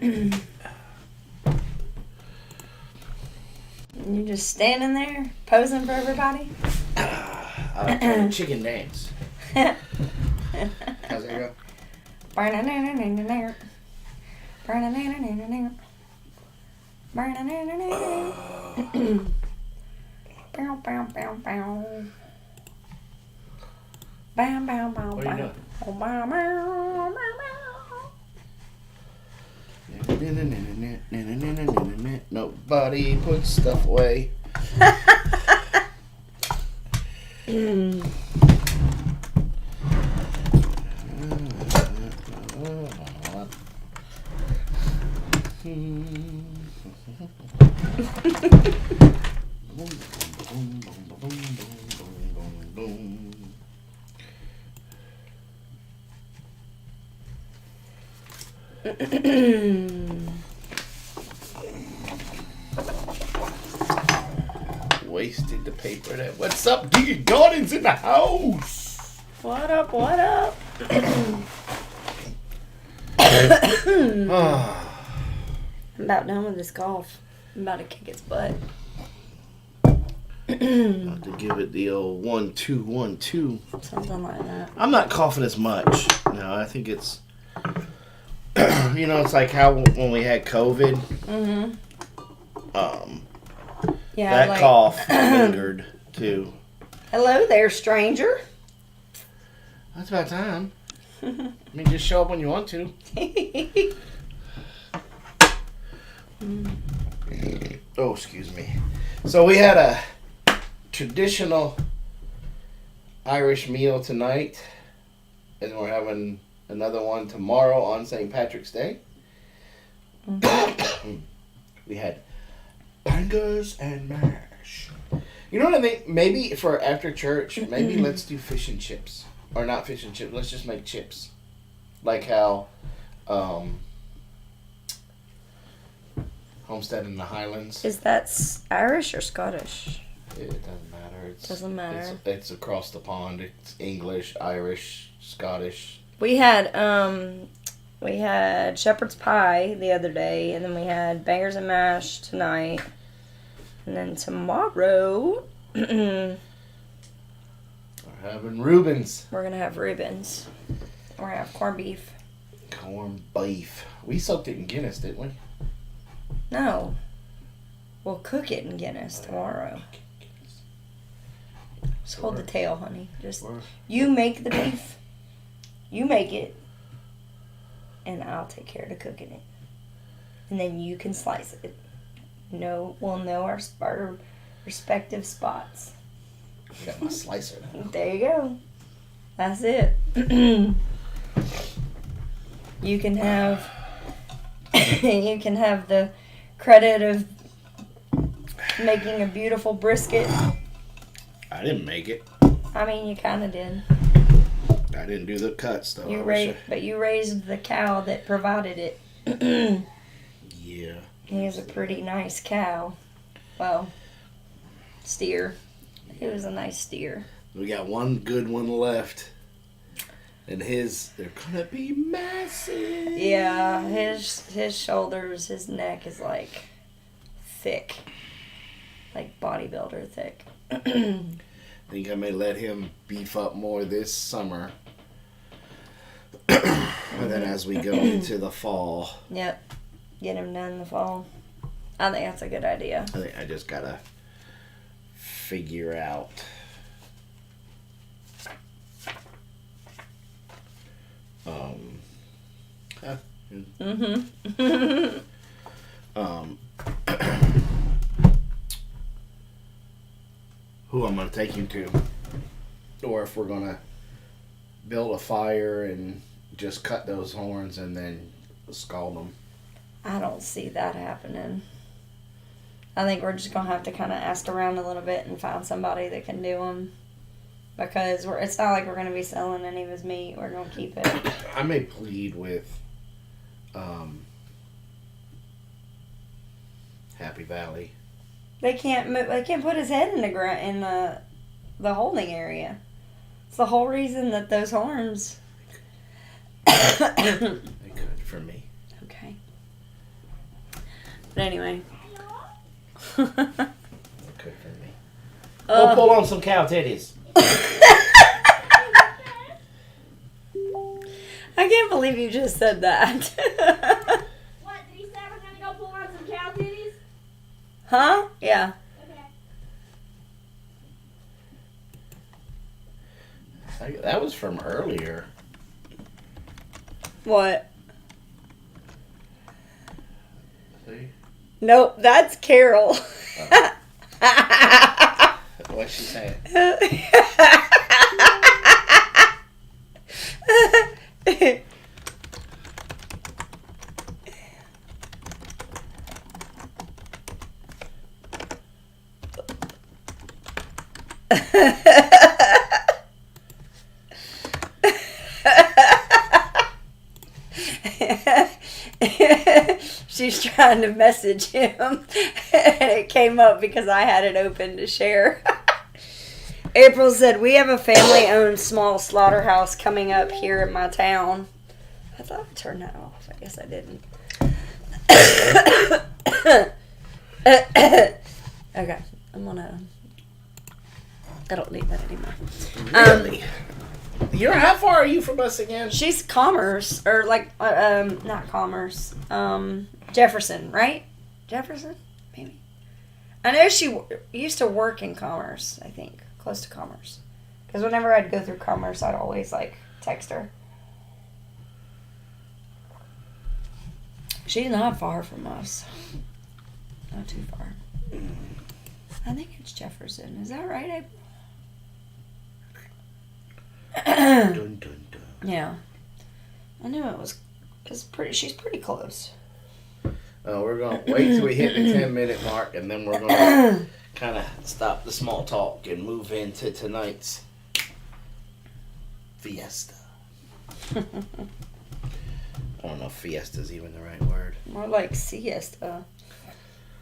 You just standing there posing for everybody? I like to chicken dance. How's that go? What are you doing? Nobody puts stuff away. Wasted the paper there. What's up, Deacon Gordon's in the house? What up, what up? I'm about done with this golf. I'm about to kick its butt. About to give it the old 1-2, 1-2. Something like that. I'm not coughing as much. No, I think it's, it's like how when we had COVID. Yeah, that cough lingered too. Hello there, stranger. That's about time. I mean, just show up when you want to. Oh, excuse me. So we had a traditional Irish meal tonight, and we're having another one tomorrow on St. Patrick's Day. We had bangers and mash. You know what I think? Maybe for after church, maybe let's do fish and chips. Or not fish and chips, let's just make chips. Like how Homestead in the Highlands. Is that Irish or Scottish? It doesn't matter. Doesn't matter. It's across the pond. It's English, Irish, Scottish. We had shepherd's pie the other day, and then we had bangers and mash tonight. And then tomorrow We're having Reubens. we're gonna have Reubens. We're gonna have corned beef. Corned beef. We soaked it in Guinness, didn't we? No. We'll cook it in Guinness tomorrow. Just hold the tail, honey. Just you make the beef. You make it. And I'll take care of the cooking it. And then you can slice it. We'll know our respective spots. I got my slicer now. There you go. That's it. You can have the credit of making a beautiful brisket. I didn't make it. I mean, you kind of did. I didn't do the cuts though. But you raised the cow that provided it. Yeah. He is a pretty nice cow. Well, steer. It was a nice steer. We got one good one left. And they're gonna be massive. Yeah, his shoulders, his neck is like thick. Like bodybuilder thick. I think I may let him beef up more this summer. And then as we go into the fall. Yep. Get him done in the fall. I think that's a good idea. I think I just gotta figure out who I'm gonna take him to, or if we're gonna build a fire and just cut those horns and then scald them. I don't see that happening. I think we're just going to have to kind of ask around a little bit and find somebody that can do them. Because it's not like we're going to be selling any of his meat. We're going to keep it. I may plead with Happy Valley. They can't move. They can't put his head in the holding area. It's the whole reason that those horns. They could for me. Okay. But anyway. Cook for me. We'll pull on some cow titties. I can't believe you just said that. What, did he say we're going to go pull on some cow titties? Huh? Yeah. Okay. That was from earlier. What? See? Nope, that's Carol. What's she saying? She's trying to message him, and it came up because I had it open to share. April said, we have a family-owned small slaughterhouse coming up here in my town. I thought I turned that off. I guess I didn't. Okay, I don't need that anymore. Really? How far are you from us again? She's Commerce, or not Commerce, Jefferson, right? Jefferson, maybe. I know she used to work in Commerce, I think, close to Commerce. Because whenever I'd go through Commerce, I'd always, text her. She's not far from us. Not too far. I think it's Jefferson. Is that right, April? Dun, dun, dun. Yeah. I knew it was, because she's pretty close. We're going to wait till we hit the 10-minute mark, and then we're going to kind of stop the small talk and move into tonight's fiesta. I don't know if fiesta is even the right word. More like siesta.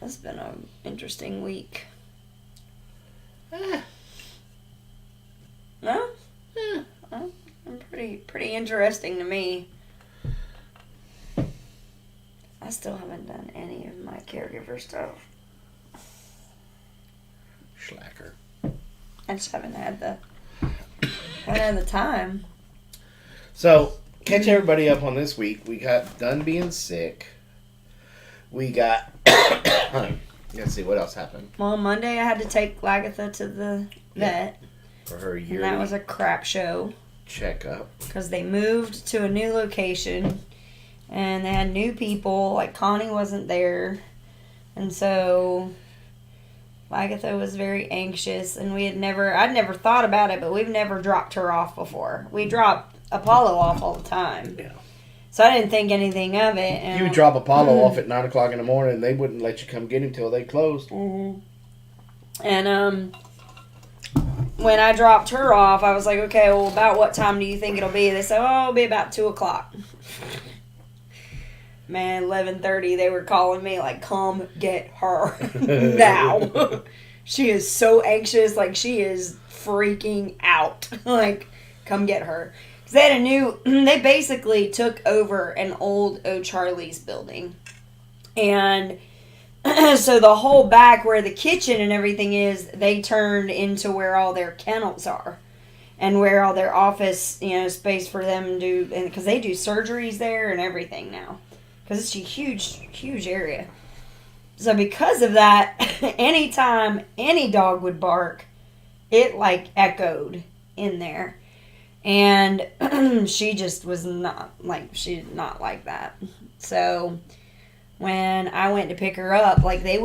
It's been an interesting week. No? Well, pretty interesting to me. I still haven't done any of my caregiver stuff. Schlacker. I just haven't had the time. So, catch everybody up on this week. We got done being sick. We got... Let's see, what else happened? Well, Monday I had to take Lagatha to the vet. For her yearly And that was a crap show. checkup. Because they moved to a new location. And they had new people. Like, Connie wasn't there. And so... Lagatha was very anxious. And I'd never thought about it, but we've never dropped her off before. We drop Apollo off all the time. Yeah. So I didn't think anything of it. And You would drop Apollo off at 9 o'clock in the morning, and they wouldn't let you come get him till they closed. Mm-hmm. And when I dropped her off, I was like, okay, well, about what time do you think it'll be? They said, oh, it'll be about 2 o'clock. Man, 11:30, they were calling me like, come get her now. She is so anxious. Like, she is freaking out. Like, come get her. Because they basically took over an old O'Charlie's building. And so the whole back where the kitchen and everything is, they turned into where all their kennels are. And where all their office, space for them to do, because they do surgeries there and everything now. Because it's a huge, huge area. So because of that, anytime any dog would bark, it echoed in there. And she just was she did not like that. So when I went to pick her up, she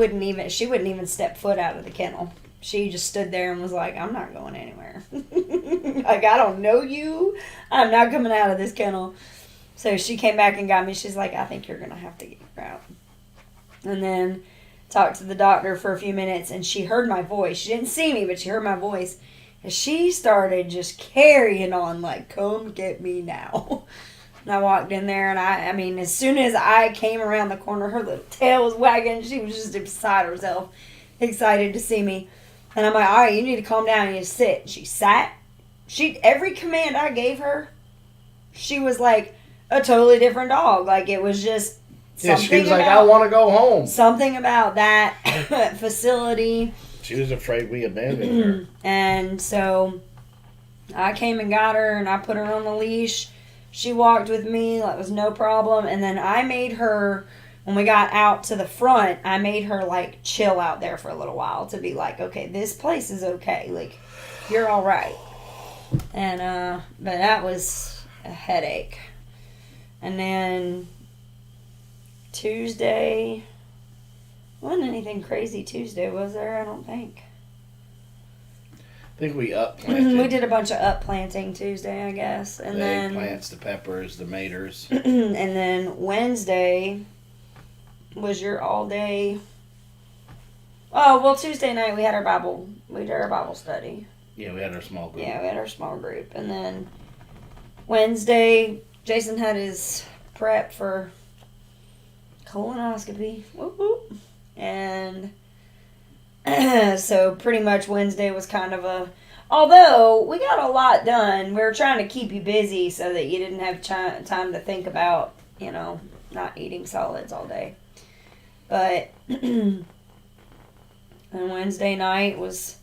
wouldn't even step foot out of the kennel. She just stood there and was like, I'm not going anywhere. I don't know you. I'm not coming out of this kennel. So she came back and got me. She's like, I think you're going to have to get her out. And then talked to the doctor for a few minutes, and she heard my voice. She didn't see me, but she heard my voice. And she started just carrying on like, come get me now. And I walked in there, and I mean, as soon as I came around the corner, her little tail was wagging. She was just beside herself, excited to see me. And I'm like, all right, you need to calm down. You need to sit. She sat. Every command I gave her, she was like a totally different dog. Like, it was just Yeah, she was like, I want to go home. Something about that facility. She was afraid we abandoned her. And so I came and got her, and I put her on the leash. She walked with me. That was no problem. And then I made her, when we got out to the front, I made her, like, chill out there for a little while to be like, okay, this place is okay. Like, you're all right. And, but that was a headache. And then Tuesday, wasn't anything crazy Tuesday, was there? I don't think. I think we upplanted. We did a bunch of upplanting Tuesday, I guess. And the then eggplants, the peppers, the maters. and then Wednesday was your all day. Oh, well, Tuesday night we had our Bible study. Yeah, we had our small group. Yeah, we had our small group. And then Wednesday, Jason had his prep for colonoscopy. Whoop, whoop. And so pretty much Wednesday was kind of a... Although we got a lot done, we were trying to keep you busy so that you didn't have time to think about, not eating solids all day. But and Wednesday night was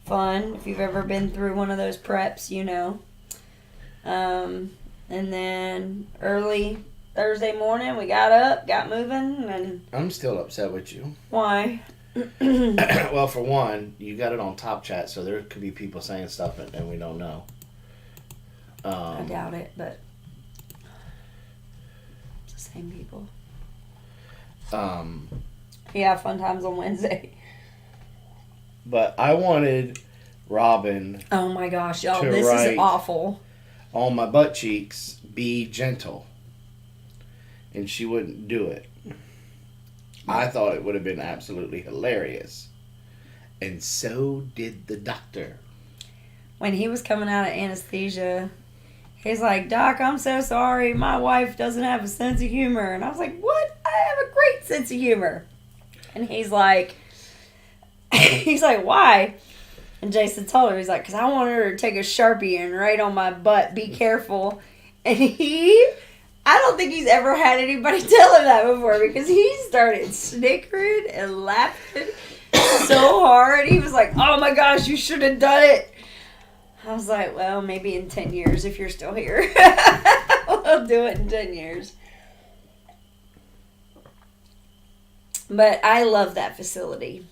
fun. If you've ever been through one of those preps, you know. And then early Thursday morning, we got up, got moving, and... I'm still upset with you. Why? Well, for one, you got it on Top Chat, so there could be people saying stuff and we don't know. I doubt it, but it's the same people. Yeah, fun times on Wednesday. But I wanted Robin. Oh my gosh, y'all, this is awful. On my butt cheeks, be gentle. And she wouldn't do it. I thought it would have been absolutely hilarious. And so did the doctor. When he was coming out of anesthesia, he's like, Doc, I'm so sorry. My wife doesn't have a sense of humor. And I was like, what? I have a great sense of humor. And he's like, why? And Jason told her, he's like, because I want her to take a Sharpie and write on my butt, be careful. And I don't think he's ever had anybody tell him that before, because he started snickering and laughing so hard. He was like, oh my gosh, you should have done it. I was like, well, maybe in 10 years if you're still here. We'll do it in 10 years. But I love that facility.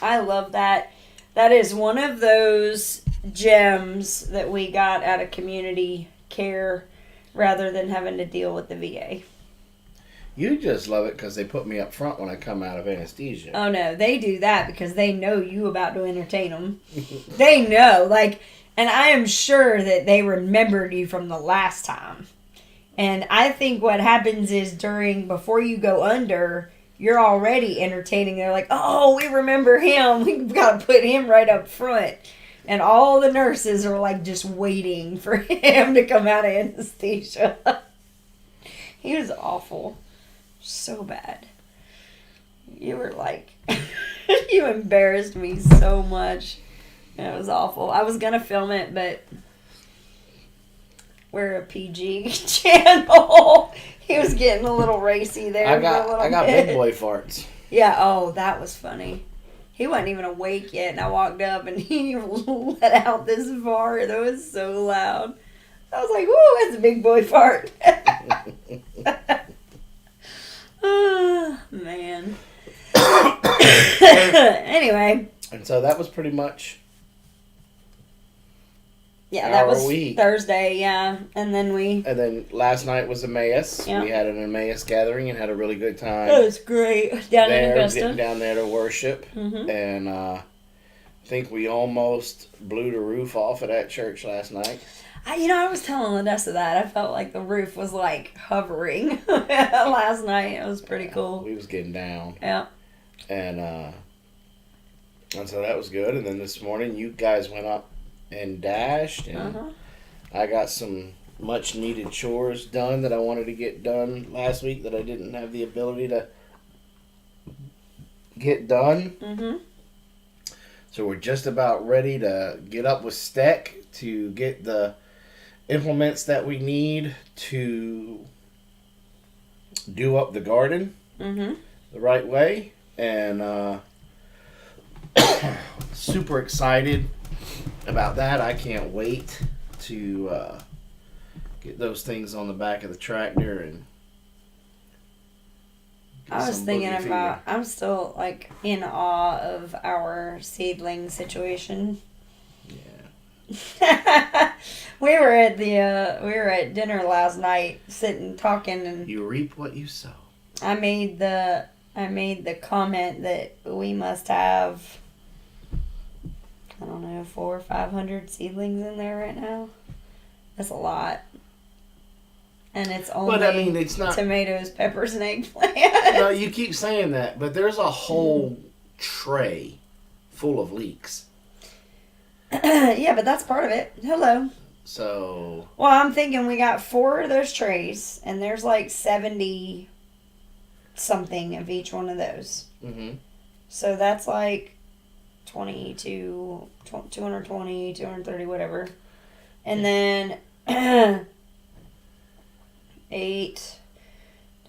I love that. That is one of those gems that we got out of community care rather than having to deal with the VA. You just love it because they put me up front when I come out of anesthesia. Oh, no. They do that because they know you about to entertain them. They know. And I am sure that they remembered you from the last time. And I think what happens is before you go under, you're already entertaining. They're like, oh, we remember him. We've got to put him right up front. And all the nurses are just waiting for him to come out of anesthesia. He was awful. So bad. You were you embarrassed me so much. It was awful. I was going to film it, but we're a PG channel. He was getting a little racy there. I got big boy farts. Yeah, oh, that was funny. He wasn't even awake yet, and I walked up, and he let out this fart that was so loud. I was like, whoo, that's a big boy fart. Oh, man. Anyway. And so that was pretty much that was week. Thursday, yeah. And then last night was Emmaus. Yeah. We had an Emmaus gathering and had a really good time. It was great. Down in Augusta. Getting down there to worship. Mm-hmm. And I think we almost blew the roof off of that church last night. I was telling Odessa that. I felt like the roof was hovering last night. It was pretty cool. We was getting down. Yeah. And so that was good. And then this morning you guys went up and dashed, and I got some much needed chores done that I wanted to get done last week that I didn't have the ability to get done. Mm-hmm. So we're just about ready to get up with Steck to get the implements that we need to do up the garden the right way, and super excited about that. I can't wait to get those things on the back of the tractor and. I was thinking about, I'm still like in awe of our seedling situation. Yeah. we were at dinner last night, sitting talking, and you reap what you sow. I made the comment that we must have, I don't know, 400 or 500 seedlings in there right now. That's a lot. And it's only but I mean, it's not tomatoes, peppers, and eggplant. No, you keep saying that, but there's a whole tray full of leeks. Yeah, but that's part of it. Hello. So. Well, I'm thinking we got 4 of those trays, and there's like 70 something of each one of those. Mm-hmm. So that's like 220, 230, whatever. And then 8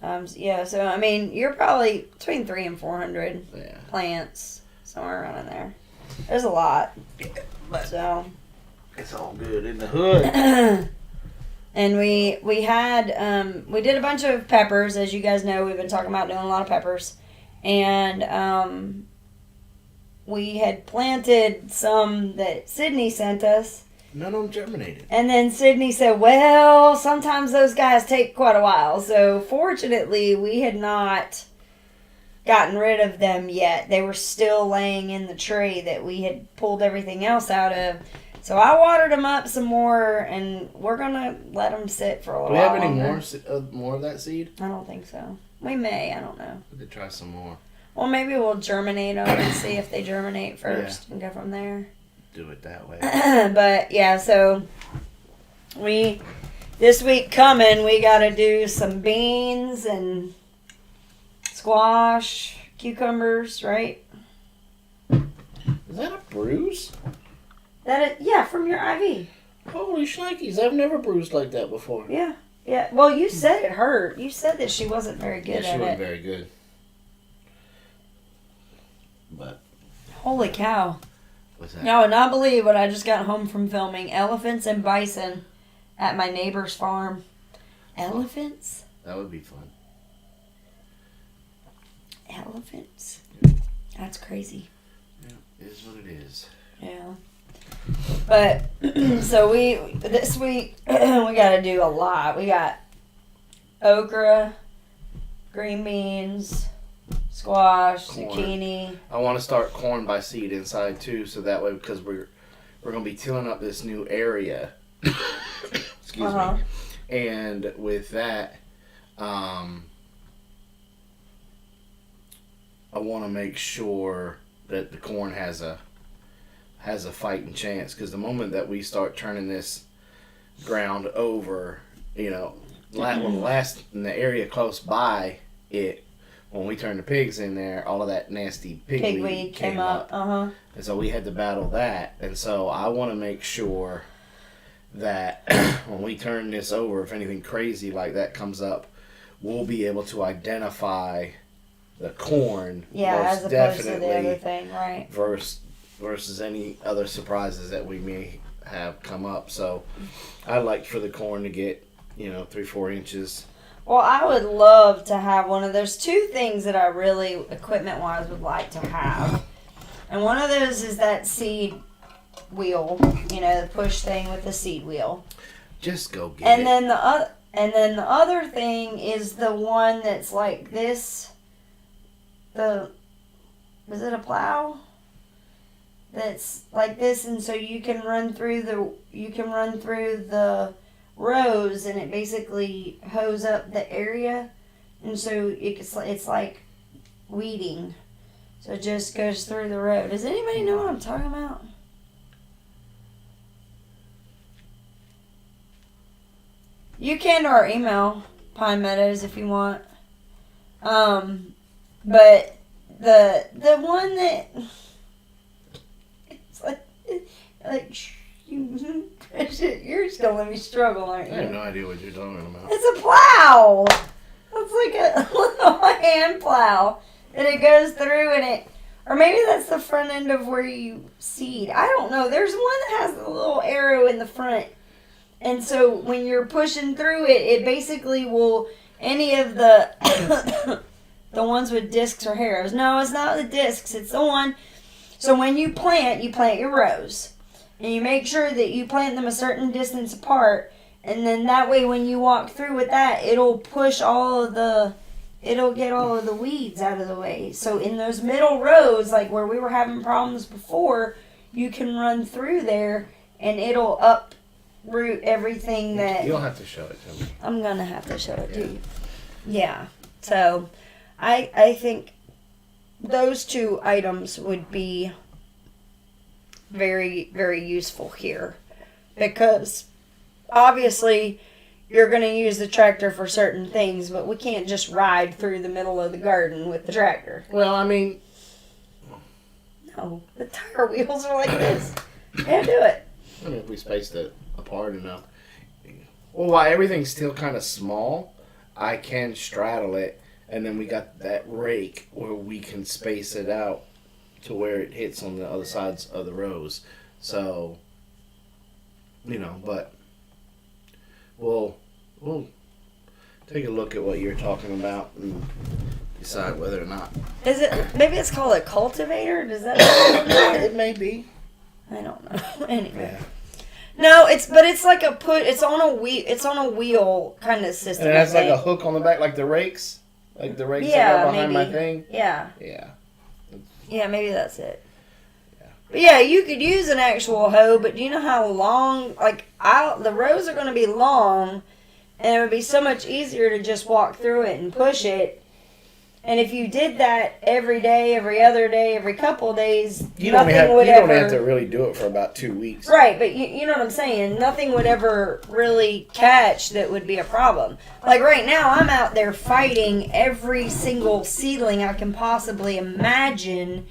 times, so I mean, you're probably between 300 and 400 plants, somewhere around in there. There's a lot. So it's all good in the hood. And we had we did a bunch of peppers. As you guys know, we've been talking about doing a lot of peppers, and we had planted some that Sydney sent us. None of them germinated. And then Sydney said, well, sometimes those guys take quite a while. So fortunately, we had not gotten rid of them yet. They were still laying in the tray that we had pulled everything else out of. So I watered them up some more, and we're going to let them sit for a little while. Do we have any longer. more of that seed? I don't think so. We may. I don't know. We could try some more. Well, maybe we'll germinate them and see if they germinate first and go from there. Do it that way. But yeah, so this week coming, we got to do some beans and squash, cucumbers, right? Is that a bruise? From your IV. Holy shnikes, I've never bruised like that before. Yeah. Well, you said it hurt. You said that she wasn't very good at it. She wasn't very good. But. Holy cow. What's that? I would not believe what I just got home from filming. Elephants and bison at my neighbor's farm. Elephants? That would be fun. Elephants? That's crazy. Yeah, it is what it is. Yeah. But, so this week, we got to do a lot. We got okra, green beans, squash, corn. Zucchini. I want to start corn by seed inside too, so that way, because we're going to be tilling up this new area. Excuse me. And with that, I want to make sure that the corn has a fighting chance, because the moment that we start turning this ground over, in the area close by it, when we turned the pigs in there, all of that nasty pigweed came up. And so we had to battle that. And so I want to make sure that when we turn this over, if anything crazy like that comes up, we'll be able to identify the corn. As opposed to the other thing, right? Versus any other surprises that we may have come up. So I'd like for the corn to get, 3-4 inches. Well, I would love to have one of those. 2 things that I really, equipment-wise, would like to have. And one of those is that seed wheel, the push thing with the seed wheel. Just go get it. And then the other thing is the one that's like this. Is it a plow? That's like this, and so you can run through the rows, and it basically hose up the area, and so it's like weeding, so it just goes through the row. Does anybody know what I'm talking about? You can to our email, Pine Meadows, if you want. But the one that it's like you're just gonna let me struggle, aren't you? I have no idea what you're talking about. It's a plow. like a little hand plow. And it goes through and it... Or maybe that's the front end of where you seed. I don't know. There's one that has a little arrow in the front. And so when you're pushing through it, it basically will... Any of the... the ones with discs or harrows. No, it's not the discs. It's the one... So when you plant your rows. And you make sure that you plant them a certain distance apart. And then that way when you walk through with that, it'll push it'll get all of the weeds out of the way. So in those middle rows, like where we were having problems before, you can run through there and it'll uproot everything that... You'll have to show it to me. I'm going to have to show it to you. Yeah. So I think those two items would be very, very useful here. Because obviously you're going to use the tractor for certain things, but we can't just ride through the middle of the garden with the tractor. Well, I mean... No, the tire wheels are like this. Can't do it. I mean, if we spaced it apart enough. Well, while everything's still kind of small, I can straddle it, and then we got that rake where we can space it out to where it hits on the other sides of the rows. So, but we'll take a look at what you're talking about and decide whether or not. Is it? Maybe it's called a cultivator. Does that? It may be. I don't know. Anyway. Yeah. No, it's like it's on a wheel. It's on a wheel kind of system. And it has like a hook on the back, like the rakes. Like the rakes that go behind my thing. Yeah. Yeah. Yeah, maybe that's it. Yeah. But yeah, you could use an actual hoe, but do you know how long? The rows are going to be long, and it would be so much easier to just walk through it and push it. And if you did that every day, every other day, every couple of days, you don't have to really do it for about 2 weeks. Right, but you know what I'm saying? Nothing would ever really catch that would be a problem. Like right now, I'm out there fighting every single seedling I can possibly imagine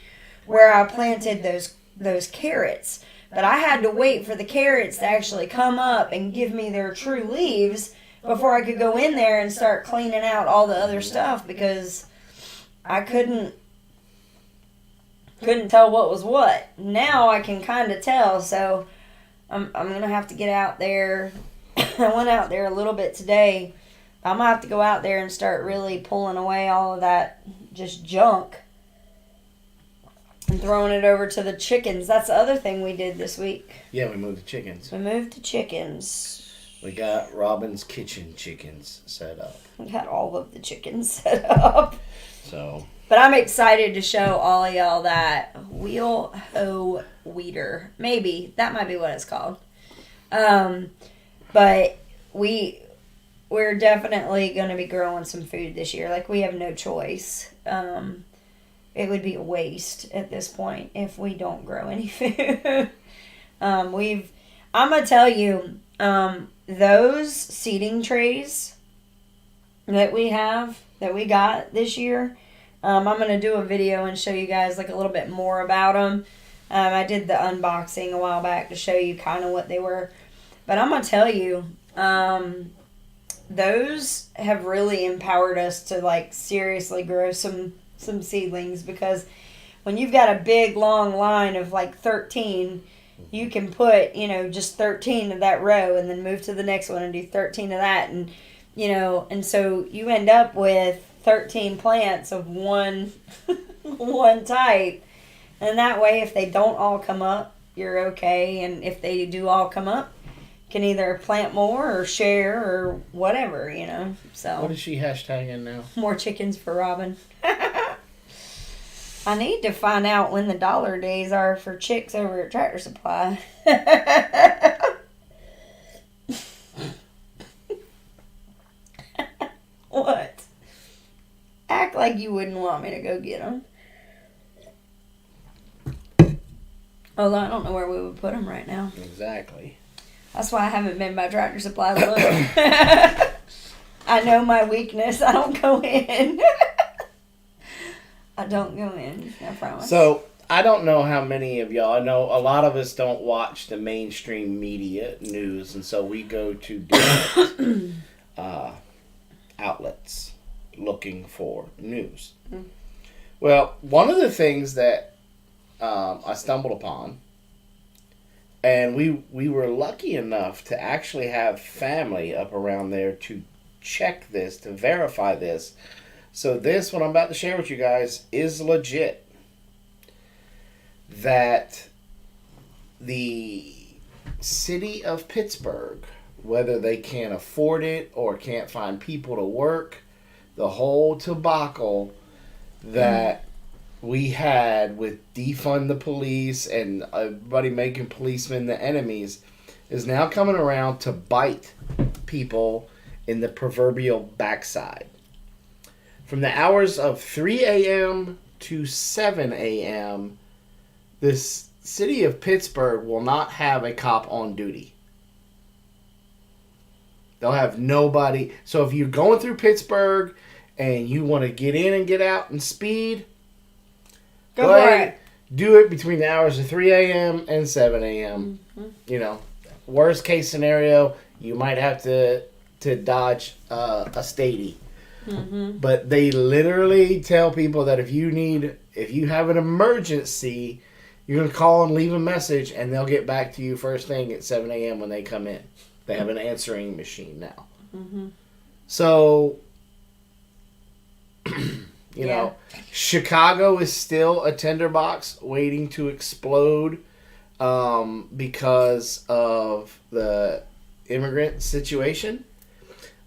where I planted those carrots. But I had to wait for the carrots to actually come up and give me their true leaves before I could go in there and start cleaning out all the other stuff because I couldn't tell what was what. Now I can kind of tell, so I'm going to have to get out there. I went out there a little bit today. I'm going to have to go out there and start really pulling away all of that just junk and throwing it over to the chickens. That's the other thing we did this week. Yeah, we moved the chickens. We moved the chickens. We got Robin's Kitchen chickens set up. We got all of the chickens set up. So, but I'm excited to show all of y'all that wheel hoe weeder. Maybe that might be what it's called. But we're definitely going to be growing some food this year. Like we have no choice. It would be a waste at this point if we don't grow any food. I'm gonna tell you, those seeding trays that we got this year, I'm going to do a video and show you guys like a little bit more about them. I did the unboxing a while back to show you kind of what they were. But I'm going to tell you, those have really empowered us to like seriously grow some seedlings, because when you've got a big long line of like 13, you can put, just 13 of that row and then move to the next one and do 13 of that. And, and so you end up with 13 plants of one type. And that way, if they don't all come up, you're okay. And if they do all come up, you can either plant more or share or whatever, So what is she hashtagging now? More chickens for Robin. I need to find out when the dollar days are for chicks over at Tractor Supply. What? Act like you wouldn't want me to go get them. Although I don't know where we would put them right now. Exactly. That's why I haven't been by Tractor Supply to look. I know my weakness. I don't go in. I don't go in, I promise. So, I don't know how many of y'all, I know a lot of us don't watch the mainstream media news, and so we go to different outlets. looking for news. Well, one of the things that I stumbled upon, and we were lucky enough to actually have family up around there to check this, to verify this. So this, what I'm about to share with you guys, is legit. That the city of Pittsburgh, whether they can't afford it or can't find people to work, the whole debacle that we had with defund the police and everybody making policemen the enemies is now coming around to bite people in the proverbial backside. From the hours of 3 a.m. to 7 a.m., this city of Pittsburgh will not have a cop on duty. They'll have nobody. So if you're going through Pittsburgh and you want to get in and get out and speed, Go for it. Do it between the hours of 3 a.m. and 7 a.m. Mm-hmm. You know, worst case scenario, you might have to dodge a statey. Mm-hmm. But they literally tell people that if you have an emergency, you're going to call and leave a message, and they'll get back to you first thing at 7 a.m. when they come in. They have an answering machine now. Mm-hmm. So, you know, Chicago is still a tinderbox waiting to explode because of the immigrant situation.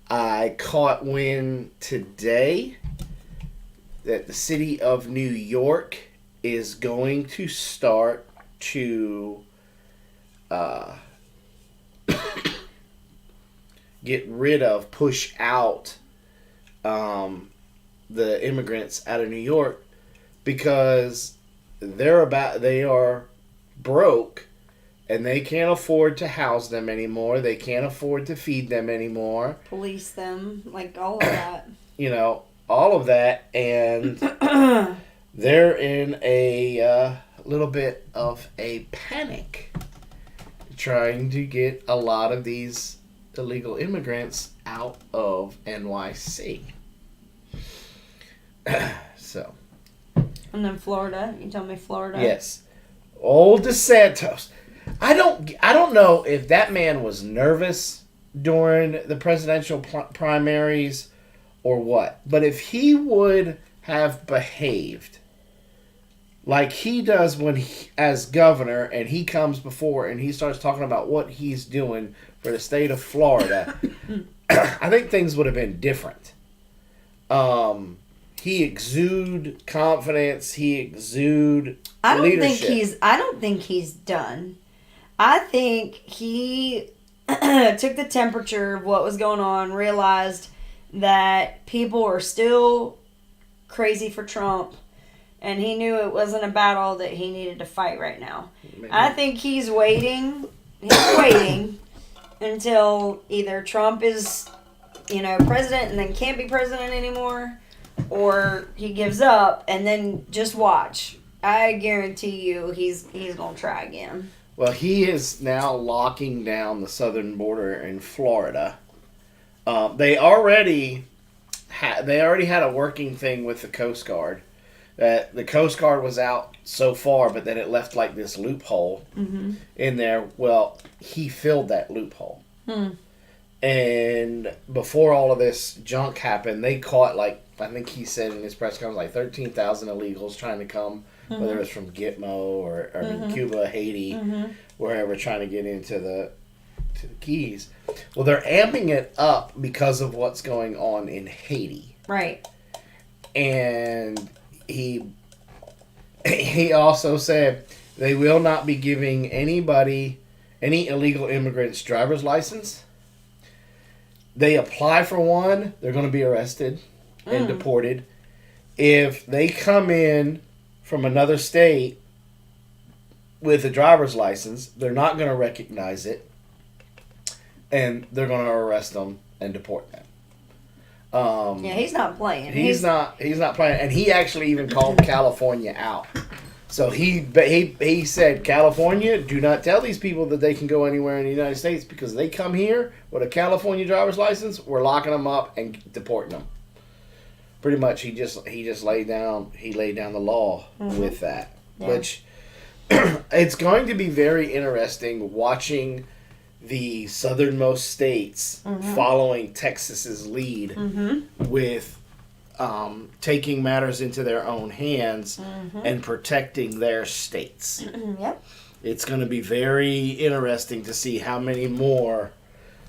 I caught wind today that the city of New York is going to start to push out the immigrants out of New York because they are broke and they can't afford to house them anymore. They can't afford to feed them anymore. Police them, like all of that. You know, all of that, and they're in a little bit of a panic trying to get a lot of these illegal immigrants out of NYC. So. And then Florida. You tell me Florida? Yes. Old DeSantis. I don't know if that man was nervous during the presidential primaries or what. But if he would have behaved like he does when as governor and he comes before and he starts talking about what he's doing for the state of Florida, I think things would have been different. He exude confidence. He exude leadership. I don't think he's done. I think he took the temperature of what was going on, realized that people were still crazy for Trump, and he knew it wasn't a battle that he needed to fight right now. Maybe. I think he's waiting. He's waiting until either Trump is, president and then can't be president anymore, or he gives up and then just watch. I guarantee you he's going to try again. Well, he is now locking down the southern border in Florida. They already had a working thing with the Coast Guard. That the Coast Guard was out so far, but then it left like this loophole in there. Well, he filled that loophole. And before all of this junk happened, they caught I think he said in his press conference, 13,000 illegals trying to come, whether it's from Gitmo or Cuba, Haiti, wherever, trying to get into the Keys. Well, they're amping it up because of what's going on in Haiti. Right. And he also said they will not be giving any illegal immigrants driver's license. They apply for one, they're going to be arrested and deported. If they come in from another state with a driver's license, they're not going to recognize it, and they're going to arrest them and deport them. He's not playing. He's not playing, and he actually even called California out. So he said, California, do not tell these people that they can go anywhere in the United States, because they come here with a California driver's license, we're locking them up and deporting them. pretty much he just laid down the law with that, which it's going to be very interesting watching the southernmost states following Texas's lead with taking matters into their own hands and protecting their states. Yep. It's going to be very interesting to see how many more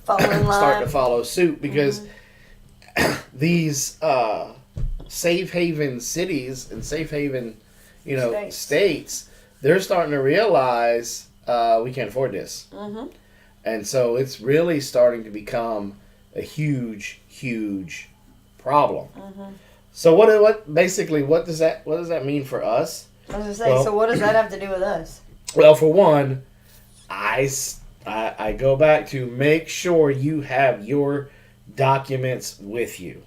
start to follow suit, because these safe haven cities and safe haven, states, they're starting to realize we can't afford this. And so it's really starting to become a huge, huge problem. So what does that mean for us? I was going to say, so what does that have to do with us? Well, for one, I go back to make sure you have your documents with you.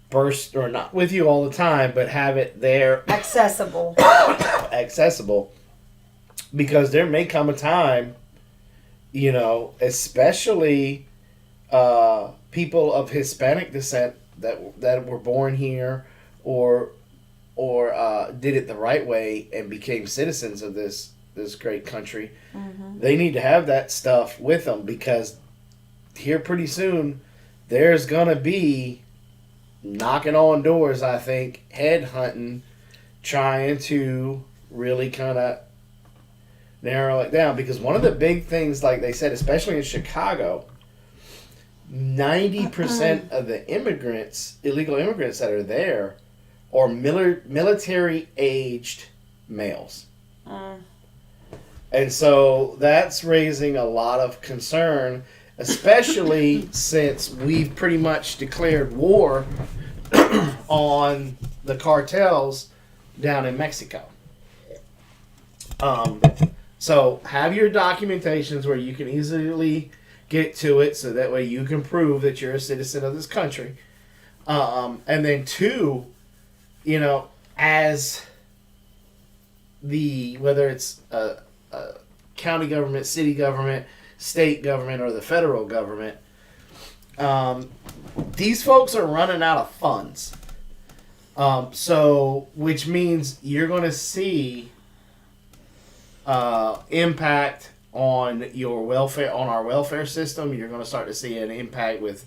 First, or not with you all the time, but have it there. Accessible. Because there may come a time, especially people of Hispanic descent that were born here or did it the right way and became citizens of this great country. They need to have that stuff with them, because here pretty soon there's gonna be knocking on doors, I think, head hunting, trying to really kind of narrow it down. Because one of the big things, like they said, especially in Chicago, 90% of the illegal immigrants that are there, are military-aged males. And so that's raising a lot of concern, especially since we've pretty much declared war on the cartels down in Mexico. So have your documentations where you can easily get to it, so that way you can prove that you're a citizen of this country. And then two, as whether it's a county government, city government, state government, or the federal government, these folks are running out of funds. So, which means you're going to see impact on your welfare, on our welfare system. You're going to start to see an impact with,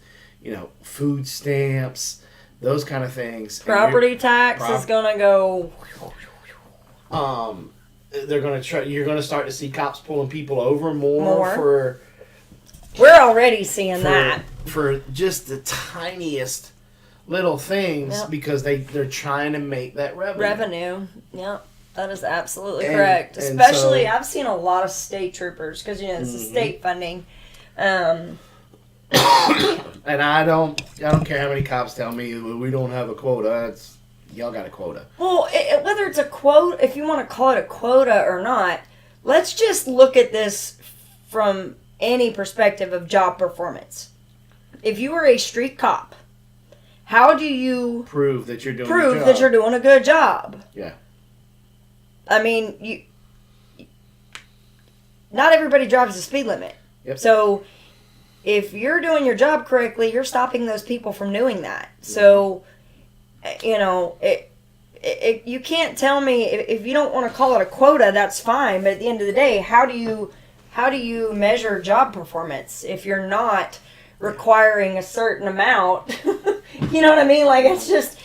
food stamps, those kind of things. Property tax is going to go. They're going to try. You're going to start to see cops pulling people over more. For. We're already seeing that for just the tiniest little things, because they're trying to make that revenue. Yep. That is absolutely correct. Especially, so, I've seen a lot of state troopers, because this is state funding. And I don't care how many cops tell me we don't have a quota. Y'all got a quota. Well, whether it's a quota, if you want to call it a quota or not, let's just look at this from any perspective of job performance. If you are a street cop, how do you prove that you're doing a good job? Yeah. I mean, not everybody drives the speed limit. Yep. So if you're doing your job correctly, you're stopping those people from doing that. So, you can't tell me, if you don't want to call it a quota, that's fine. But at the end of the day, how do you measure job performance if you're not requiring a certain amount? You know what I mean? Like, it's just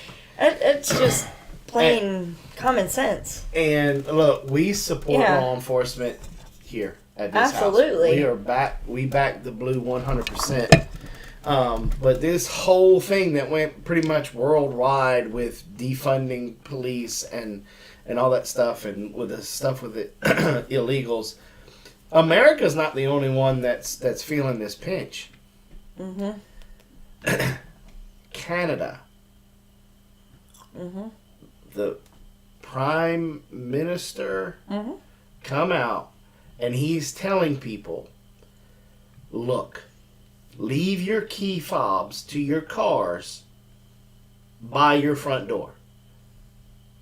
plain common sense. And look, we support law enforcement here at this house. We back the blue 100%. But this whole thing that went pretty much worldwide with defunding police and all that stuff, and with the stuff with the illegals, America's not the only one that's feeling this pinch. Canada. The Prime Minister come out, and he's telling people, look, leave your key fobs to your cars by your front door.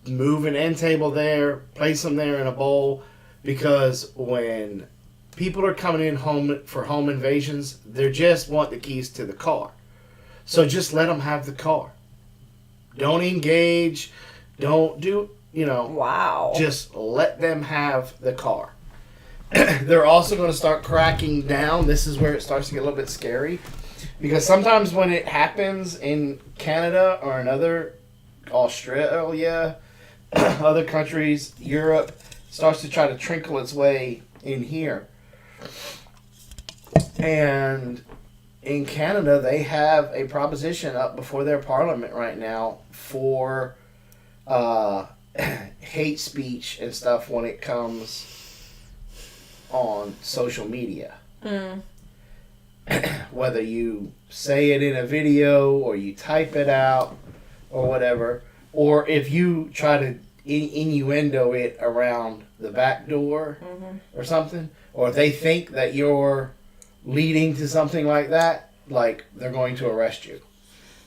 Move an end table there, place them there in a bowl, because when people are coming in home for home invasions, they just want the keys to the car. So just let them have the car. Don't engage. Don't do, Wow. just let them have the car. They're also going to start cracking down. This is where it starts to get a little bit scary. Because sometimes when it happens in Canada or in other Australia, other countries, Europe, starts to try to trickle its way in here. And in Canada, they have a proposition up before their parliament right now for hate speech and stuff when it comes on social media. Whether you say it in a video or you type it out or whatever, or if you try to innuendo it around the back door or something, or if they think that you're leading to something like that, like they're going to arrest you.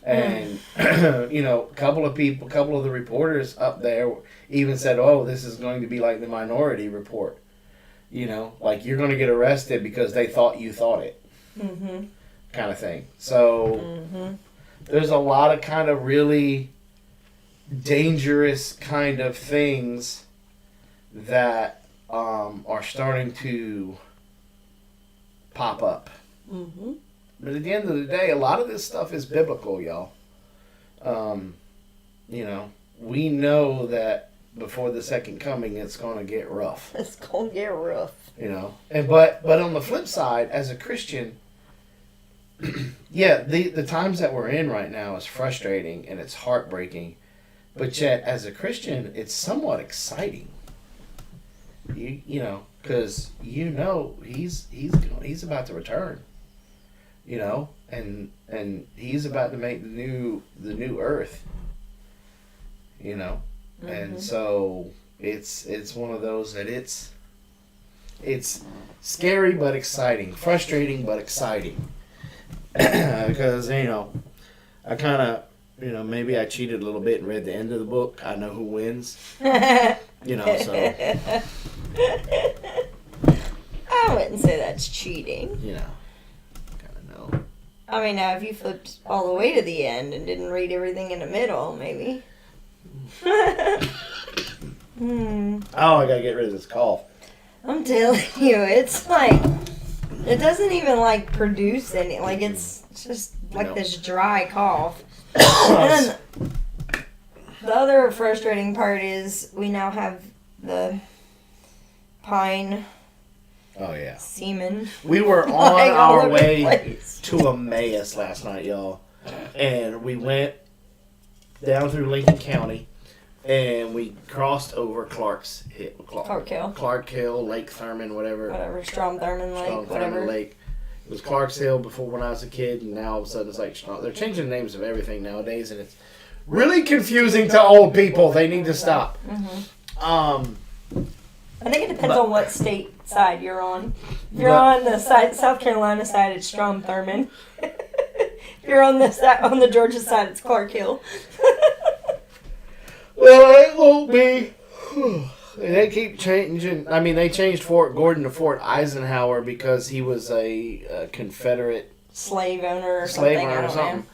And a couple of the reporters up there even said, "Oh, this is going to be like the Minority Report. Like you're going to get arrested because they thought you thought it." Kind of thing. So there's a lot of kind of really dangerous kind of things that are starting to pop up. But at the end of the day, a lot of this stuff is biblical, y'all. We know that before the second coming, it's going to get rough. It's going to get rough. But on the flip side, as a Christian, yeah, the times that we're in right now is frustrating and it's heartbreaking. But yet, as a Christian, it's somewhat exciting. Because he's about to return. And he's about to make the new earth. And so it's one of those that it's scary but exciting, frustrating but exciting. Because I kind of maybe I cheated a little bit and read the end of the book. I know who wins. So I wouldn't say that's cheating. kind of know. I mean, now if you flipped all the way to the end and didn't read everything in the middle, maybe. Oh, I gotta get rid of this cough. I'm telling you, it's like it doesn't even produce any. It's just this dry cough. And then the other frustrating part is we now have the pine. Oh yeah. Semen. We were on our way to Emmaus last night, y'all, and we went down through Lincoln County. And we crossed over Clark Hill, Lake Thurman, whatever. Strom Thurman Lake, It was Clark's Hill before when I was a kid, and now all of a sudden it's like Strom. They're changing the names of everything nowadays, and it's really confusing to old people. They need to stop. I think it depends on what state side you're on. If you're on the South Carolina side, it's Strom Thurman. If you're on the Georgia side, it's Clark Hill. Well, it won't be. They keep changing. I mean, they changed Fort Gordon to Fort Eisenhower because he was a Confederate slave owner or something.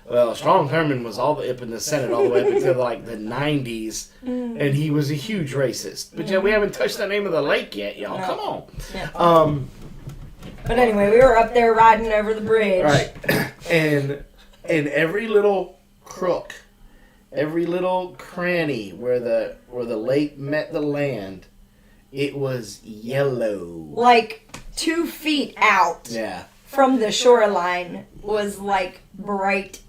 Well, Strom Thurman was all the way up in the Senate all the way up until the 90s, and he was a huge racist. But yeah, we haven't touched the name of the lake yet, y'all. No. Come on. Yeah. But anyway, we were up there riding over the bridge. Right, and every little crook. Every little cranny where the lake met the land, it was yellow. 2 feet out from the shoreline was bright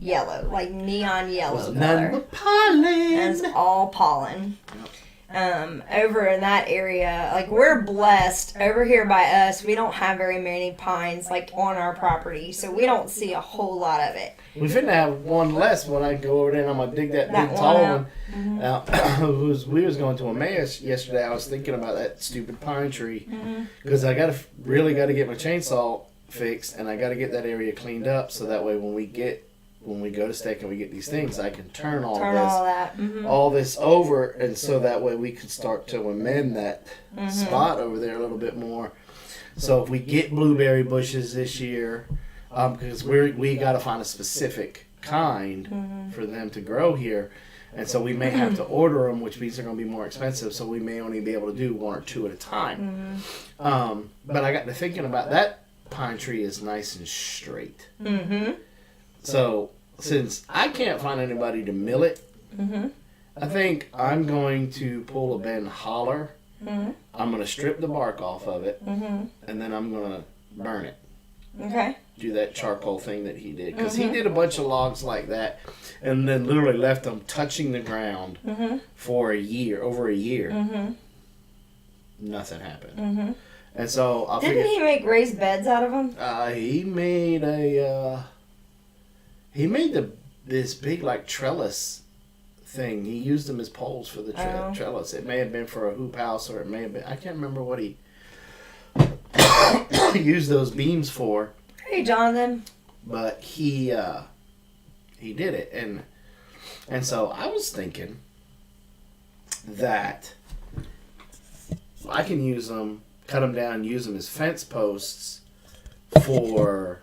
yellow, neon yellow. It was none but pollen. And it's all pollen. Over in that area, we're blessed. Over here by us, we don't have very many pines on our property, so we don't see a whole lot of it. We finna have one less when I go over there and I'm gonna dig that big tall one. We was going to Emmaus yesterday. I was thinking about that stupid pine tree because I really gotta get my chainsaw fixed and I gotta get that area cleaned up so that way when we go to stake and we get these things, I can turn all this over, and so that way we can start to amend that spot over there a little bit more. So if we get blueberry bushes this year, because we got to find a specific kind for them to grow here. And so we may have to order them, which means they're going to be more expensive. So we may only be able to do 1 or 2 at a time. But I got to thinking about that pine tree is nice and straight. So since I can't find anybody to mill it, I think I'm going to pull a bend holler. I'm going to strip the bark off of it, and then I'm going to burn it. Okay. Do that charcoal thing that he did. Because he did a bunch of logs like that and then literally left them touching the ground for a year, over a year. Nothing happened. And so I Didn't he make raised beds out of them? he made this big like trellis thing. He used them as poles for the trellis. It may have been for a hoop house, or it may have been, I can't remember what he used those beams for. Hey, Jonathan. But he did it, and so I was thinking that I can use them, cut them down, and use them as fence posts for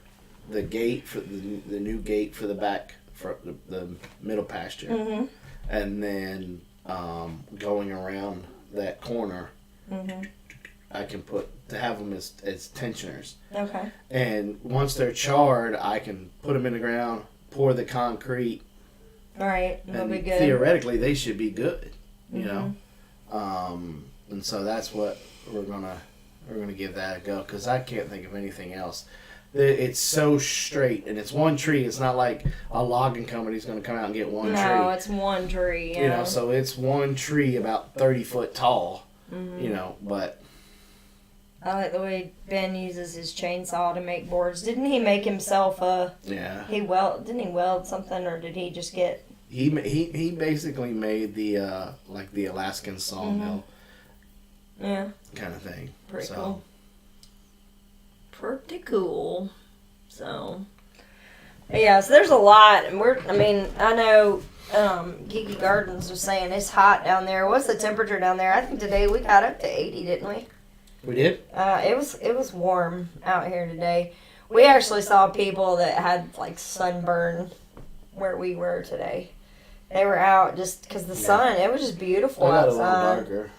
the gate, for the new gate for the back, for the middle pasture, and then going around that corner, I can have them as tensioners. Okay. And once they're charred, I can put them in the ground, pour the concrete. All right, they'll and be good. Theoretically, they should be good, you know. And so that's what we're gonna give that a go, because I can't think of anything else. It's so straight, and it's one tree. It's not like a logging company's gonna come out and get one tree. No, it's one tree. You know, so it's one tree about 30 foot tall. You know, but. I like the way Ben uses his chainsaw to make boards. Didn't he make himself a? Yeah. Didn't he weld something, or did he just get? He basically made the like the Alaskan sawmill. Yeah. Kind of thing. Pretty cool. Pretty cool. So. Yeah, so there's a lot, and I know Geeky Gardens was saying it's hot down there. What's the temperature down there? I think today we got up to 80, didn't we? We did? It was warm out here today. We actually saw people that had like sunburn where we were today. They were out just because the sun. It was just beautiful outside. A little darker.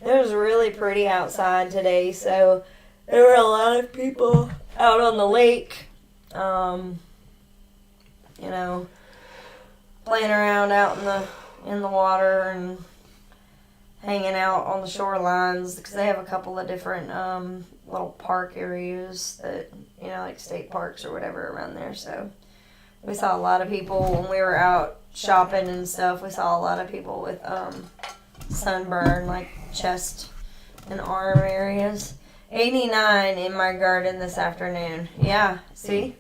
It was really pretty outside today, so there were a lot of people out on the lake. You know, playing around out in the water and hanging out on the shorelines, because they have a couple of different little park areas that, you know, like state parks or whatever around there. So we saw a lot of people when we were out shopping and stuff. We saw a lot of people with sunburn, like chest and arm areas. 89 in my garden this afternoon. Yeah, see?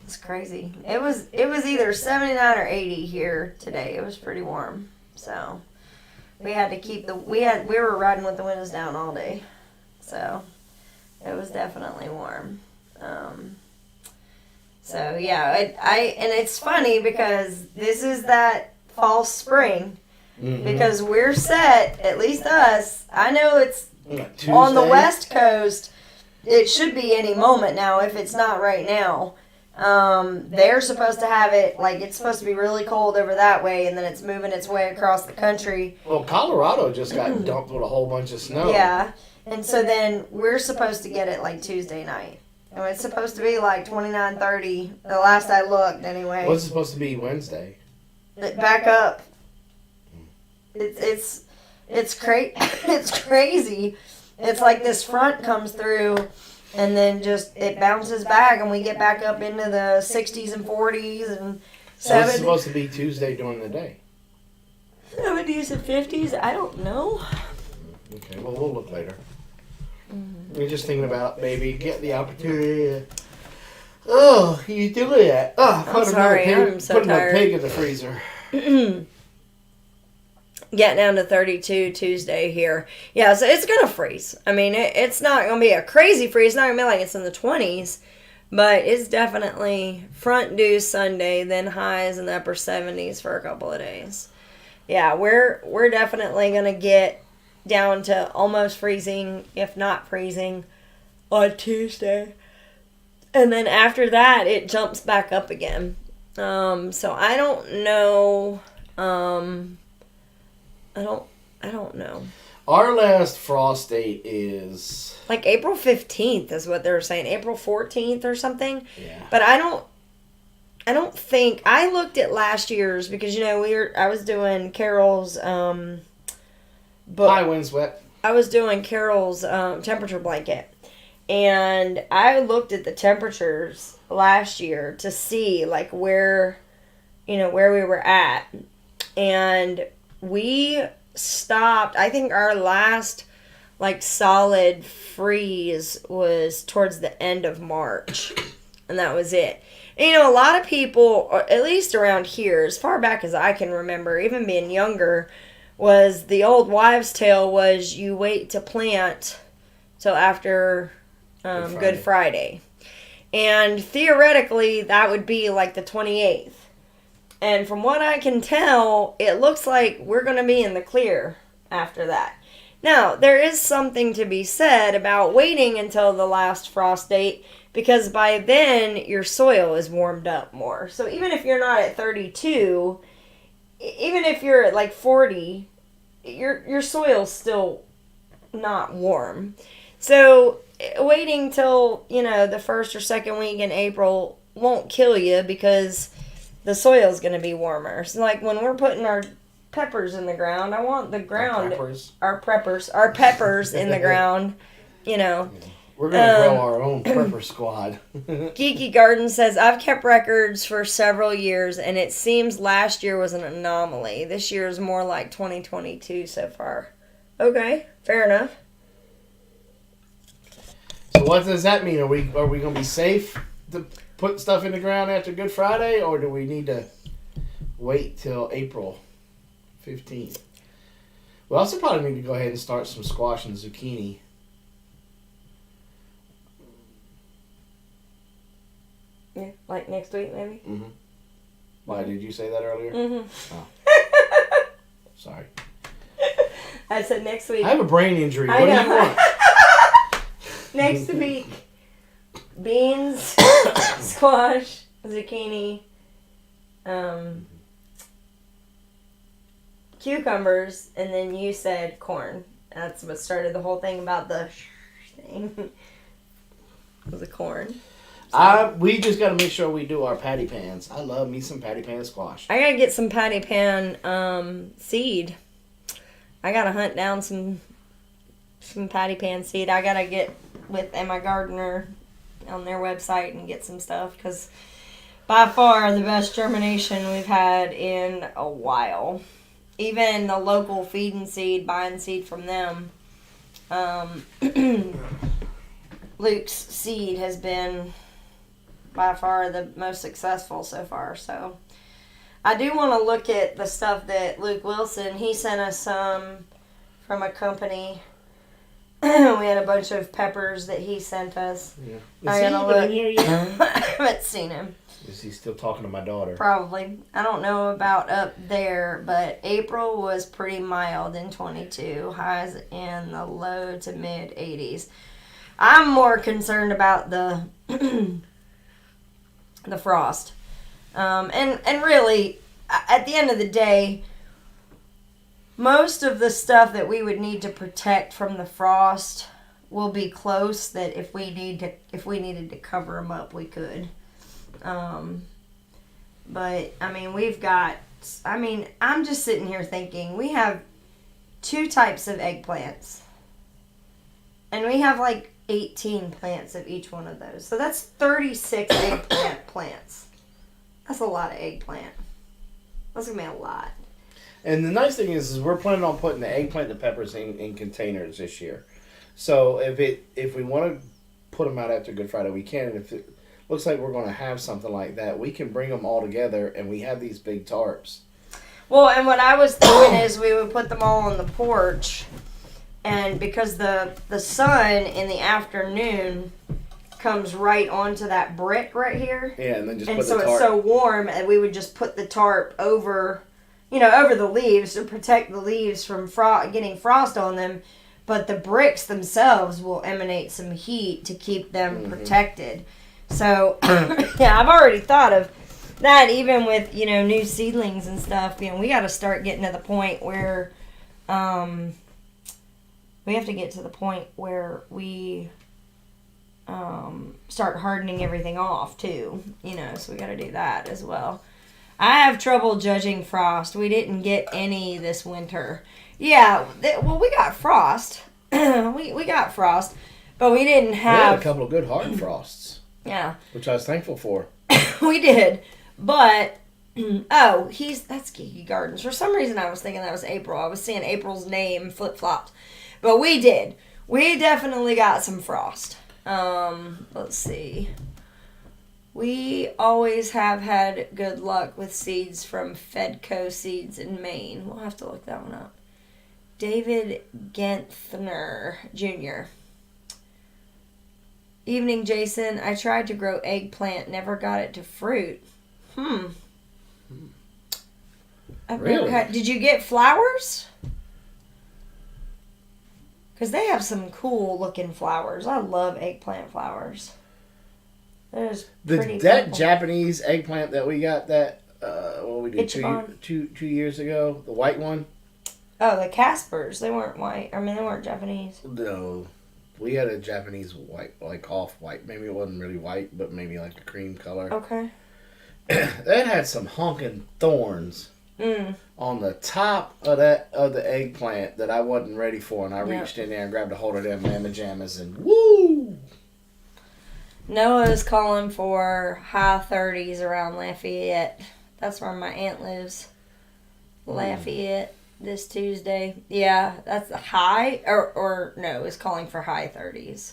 It's crazy. It was either 79 or 80 here today. It was pretty warm. So we had to keep we were riding with the windows down all day. So it was definitely warm. So yeah, and it's funny because this is that false spring, because we're set, at least us. I know it's Tuesday. On the West Coast, it should be any moment now if it's not right now. They're supposed to have it, like, it's supposed to be really cold over that way, and then it's moving its way across the country. Well, Colorado just got dumped with a whole bunch of snow. Yeah, and so then we're supposed to get it like Tuesday night. And it's supposed to be like 29, 30, the last I looked anyway. What's it supposed to be Wednesday? Back up. It's it's crazy. It's like this front comes through, and then just it bounces back, and we get back up into the 60s and 40s and 70s. So it's supposed to be Tuesday during the day. 70s and 50s. I don't know. Okay, well, we'll look later. We're just thinking about maybe get the opportunity. Oh, you doing that? Oh, I'm sorry. I'm so putting tired. a pig in the freezer. Getting down to 32 Tuesday here. Yeah, so it's going to freeze. I mean, it's not going to be a crazy freeze. It's not going to be like it's in the 20s. But it's definitely front due Sunday, then highs in the upper 70s for a couple of days. Yeah, we're definitely going to get down to almost freezing, if not freezing, on Tuesday. And then after that, it jumps back up again. So I don't know. I don't know. Our last frost date is Like April 15th is what they were saying. April 14th or something. yeah. But I don't think I looked at last year's because I was doing Carol's book. High wind sweat. I was doing Carol's temperature blanket, and I looked at the temperatures last year to see like where we were at, and we stopped. I think our last like solid freeze was towards the end of March, and that was it. And, a lot of people, or at least around here, as far back as I can remember, even being younger, was the old wives' tale was you wait to plant till after Good Friday. And theoretically, that would be like the 28th. And from what I can tell, it looks like we're going to be in the clear after that. Now, there is something to be said about waiting until the last frost date, because by then your soil is warmed up more. So even if you're not at 32, even if you're at like 40, your soil's still not warm. So waiting till, the first or second week in April won't kill you because the soil's going to be warmer. So like when we're putting our peppers in the ground, I want the ground, our peppers in the ground, We're going to grow our own prepper squad. Geeky Garden says, I've kept records for several years, and it seems last year was an anomaly. This year is more like 2022 so far. Okay, fair enough. So what does that mean? Are we going to be safe to put stuff in the ground after Good Friday, or do we need to wait till April 15th? We also probably need to go ahead and start some squash and zucchini. Yeah, like next week, maybe? Mm-hmm. Why, did you say that earlier? Mm-hmm. Oh. Sorry. I said next week. I have a brain injury. What do you want? Next week, beans, squash, zucchini, cucumbers, and then you said corn. That's what started the whole thing about the thing. Was the corn. We just got to make sure we do our patty pans. I love me some patty pan squash. I gotta get some patty pan seed. I gotta hunt down some patty pan seed. I gotta get with Emma Gardner on their website and get some stuff, because by far the best germination we've had in a while. Even the local Feed and Seed, buying seed from them. Luke's seed has been by far the most successful so far. So I do want to look at the stuff that Luke Wilson, he sent us some from a company. We had a bunch of peppers that he sent us. Yeah. I Is he gotta even look. in here yet? I haven't seen him. Is he still talking to my daughter? Probably. I don't know about up there, but April was pretty mild in 22. Highs in the low to mid 80s. I'm more concerned about the the frost. And really, at the end of the day, most of the stuff that we would need to protect from the frost will be close, that if we needed to cover them up, we could. But I mean, I'm just sitting here thinking we have 2 types of eggplants, and we have like 18 plants of each one of those. So that's 36 eggplant plants. That's a lot of eggplant. That's gonna be a lot. And the nice thing is we're planning on putting the eggplant and the peppers in containers this year. So if we want to put them out after Good Friday, we can. And if it looks like we're going to have something like that, we can bring them all together, and we have these big tarps. Well, and what I was thinking is we would put them all on the porch, and because the sun in the afternoon comes right onto that brick right here. Yeah, and then just and put so the tarp. it's so warm, and we would just put the tarp over, over the leaves to protect the leaves from getting frost on them. But the bricks themselves will emanate some heat to keep them protected. So, yeah, I've already thought of that even with, new seedlings and stuff, we got to start getting to the point where, we have to get to the point where we start hardening everything off too, so we got to do that as well. I have trouble judging frost. We didn't get any this winter. Yeah, we got frost. we got frost, but we didn't have... We had a couple of good hard frosts. Yeah. Which I was thankful for. We did, but... that's Geeky Gardens. For some reason, I was thinking that was April. I was seeing April's name flip-flopped. But we did. We definitely got some frost. Let's see. We always have had good luck with seeds from Fedco Seeds in Maine. We'll have to look that one up. David Genthner Jr. Evening, Jason. I tried to grow eggplant, never got it to fruit. I've Really? Did you get flowers? Because they have some cool looking flowers. I love eggplant flowers. There's pretty that purple. Japanese eggplant that we got that what we did Ichiban. two years ago, the white one. Oh, the Caspers. They weren't white. I mean, they weren't Japanese. No, we had a Japanese white, like off white. Maybe it wasn't really white, but maybe like a cream color. Okay. That had some honking thorns on the top of the eggplant that I wasn't ready for, and I reached in there and grabbed a hold of them mamma jammas and woo! Noah's calling for high 30s around Lafayette. That's where my aunt lives. Lafayette this Tuesday. Yeah, that's the high, or no, it's calling for high 30s.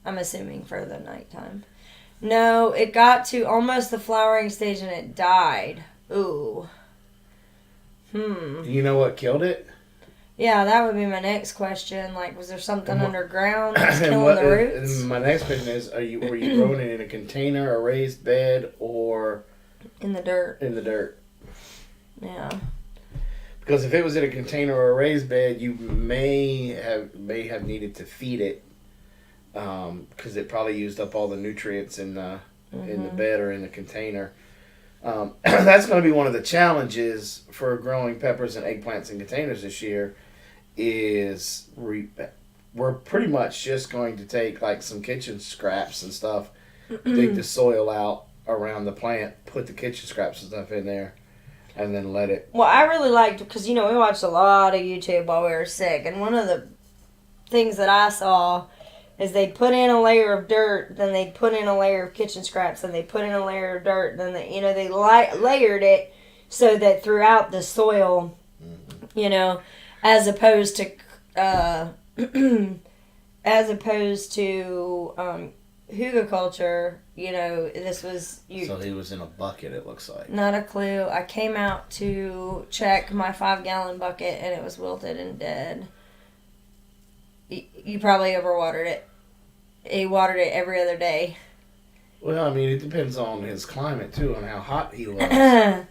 I'm assuming for the nighttime. No, it got to almost the flowering stage and it died. Ooh. Do you know what killed it? Yeah, that would be my next question. Like, was there something underground that's killing the roots? And my next question is, were you growing it in a container, a raised bed, or in the dirt? In the dirt. Yeah. Because if it was in a container or a raised bed, you may have needed to feed it, because it probably used up all the nutrients in the bed or in the container. That's going to be one of the challenges for growing peppers and eggplants in containers this year. Is we're pretty much just going to take like some kitchen scraps and stuff, dig the soil out around the plant, put the kitchen scraps and stuff in there, and then let it. Well, I really liked, because we watched a lot of YouTube while we were sick, and one of the things that I saw is they'd put in a layer of dirt, then they'd put in a layer of kitchen scraps, then they put in a layer of dirt, then they layered it so that throughout the soil, as opposed to hugelculture, this was... So he was in a bucket, it looks like. Not a clue. I came out to check my 5-gallon bucket and it was wilted and dead. You probably overwatered it. He watered it every other day. Well, I mean, it depends on his climate, too, and how hot he was.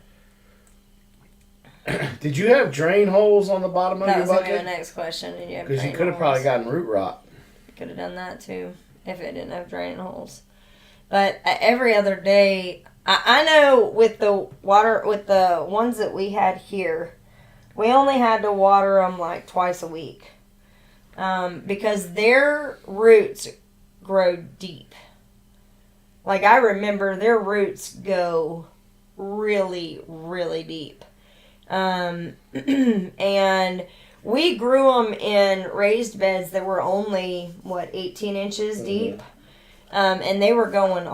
Did you have drain holes on the bottom of your bucket? That was going to be the next question. Because you could have probably gotten root rot. Could have done that, too, if it didn't have drain holes. But every other day, I know with the ones that we had here, we only had to water them like twice a week. Because their roots grow deep. Like, I remember their roots go really, really deep. And we grew them in raised beds that were only, 18 inches deep? And they were going